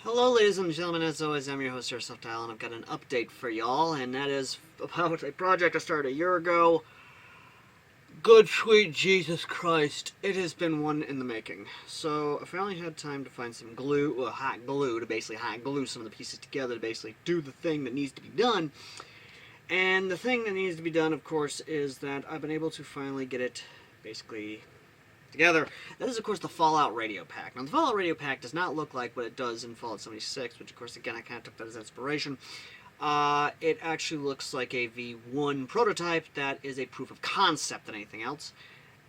Hello ladies and gentlemen, as always I'm your host AirsoftAL, and I've got an update for y'all, and that is about a project I started a year ago. Good sweet Jesus Christ, it has been one in the making. So I finally had time to find some glue, hot glue, to basically hot glue some of the pieces together to basically do the thing that needs to be done. And the thing that needs to be done, of course, is that I've been able to finally get it basically together. That is, of course, the Fallout radio pack. Now, the Fallout radio pack does not look like what it does in Fallout 76, which, of course, again, I kind of took that as inspiration. It actually looks like a V1 prototype that is a proof of concept than anything else.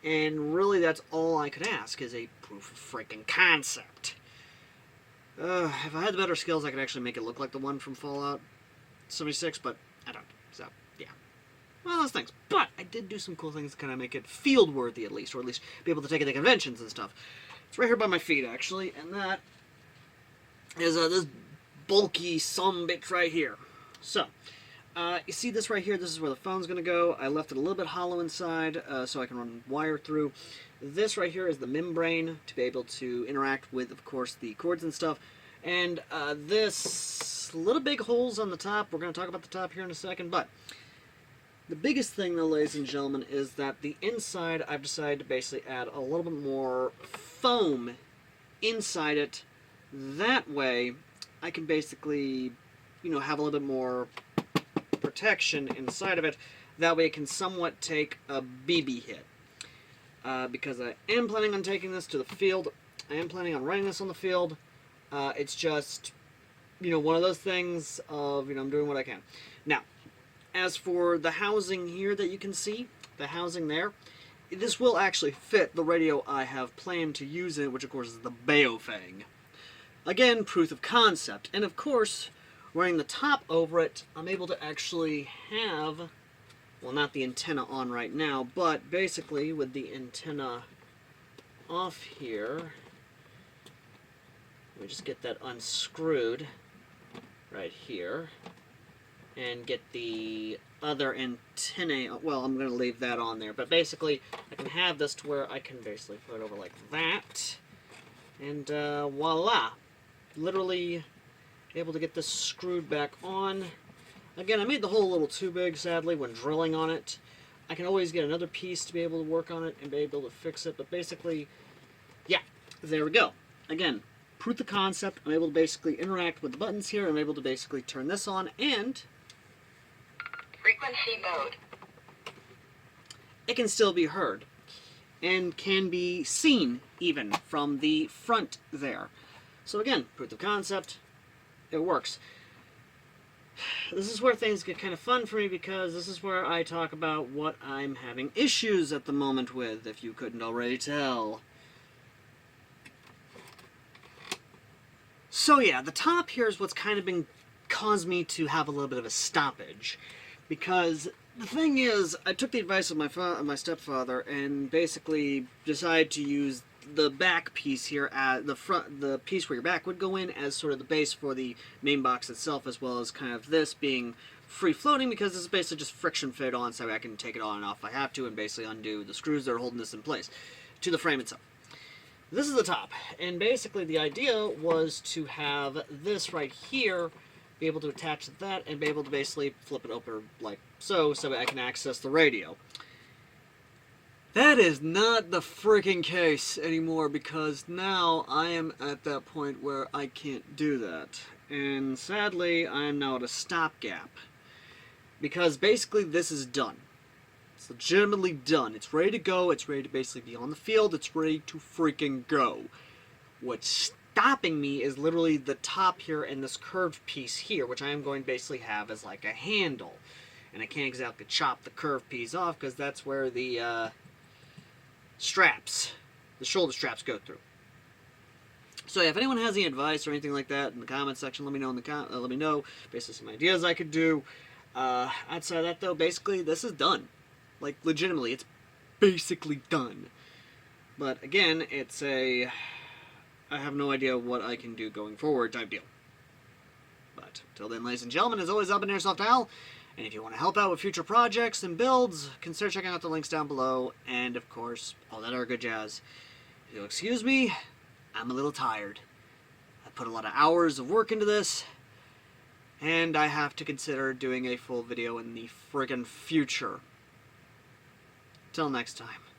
And really, that's all I could ask, is a proof of freaking concept. If I had the better skills, I could actually make it look like the one from Fallout 76, but I don't. So, yeah. Well, those things. But I did do some cool things to kind of make it field-worthy, at least, or at least be able to take it to conventions and stuff. It's right here by my feet, actually, and that is this bulky sumbitch right here. So, you see this right here? This is where the phone's going to go. I left it a little bit hollow inside so I can run wire through. This right here is the membrane to be able to interact with, of course, the cords and stuff. And this little big holes on the top. We're going to talk about the top here in a second, but the biggest thing, though, ladies and gentlemen, is that the inside, I've decided to basically add a little bit more foam inside it. That way, I can basically, have a little bit more protection inside of it. That way it can somewhat take a BB hit. Because I am planning on taking this to the field. I am planning on running this on the field. It's just, one of those things of, I'm doing what I can. Now, as for the housing here that you can see, the housing there, this will actually fit the radio I have planned to use in it, which of course is the Baofeng. Again, proof of concept. And of course, wearing the top over it, I'm able to actually have, well, not the antenna on right now, but basically with the antenna off here, let me just get that unscrewed right here. And get the other antennae, well, I'm going to leave that on there, but basically I can have this to where I can basically put it over like that, and voila, literally able to get this screwed back on. Again, I made the hole a little too big, sadly, when drilling on it. I can always get another piece to be able to work on it and be able to fix it, but basically, yeah, there we go. Again, proof of concept. I'm able to basically interact with the buttons here. I'm able to basically turn this on, and frequency mode. It can still be heard and can be seen even from the front there. So again, proof of concept, it works. This is where things get kind of fun for me, because this is where I talk about what I'm having issues at the moment with, if you couldn't already tell. So yeah, the top here is what's kind of been caused me to have a little bit of a stoppage. Because the thing is, I took the advice of my stepfather and basically decided to use the back piece here as the piece where your back would go in as sort of the base for the main box itself, as well as kind of this being free floating, because this is basically just friction fit on, so I can take it on and off if I have to, and basically undo the screws that are holding this in place to the frame itself. This is the top, and basically the idea was to have this right here be able to attach to that and be able to basically flip it open like so I can access the radio. That is not the freaking case anymore, because now I am at that point where I can't do that. And sadly, I am now at a stopgap. Because basically this is done. It's legitimately done. It's ready to go. It's ready to basically be on the field. It's ready to freaking go. What's stopping me is literally the top here and this curved piece here, which I am going to basically have as like a handle. And I can't exactly chop the curved piece off, because that's where the straps, the shoulder straps, go through. So yeah, if anyone has any advice or anything like that in the comment section, let me know in the let me know basically some ideas I could do. Outside of that, though, basically this is done. Like, legitimately, it's basically done. But again, it's a I have no idea what I can do going forward type deal. But till then, ladies and gentlemen, as always, I've been AirsoftAL. And if you want to help out with future projects and builds, consider checking out the links down below. And, of course, all that other good jazz. If you'll excuse me, I'm a little tired. I put a lot of hours of work into this, and I have to consider doing a full video in the friggin' future. Till next time.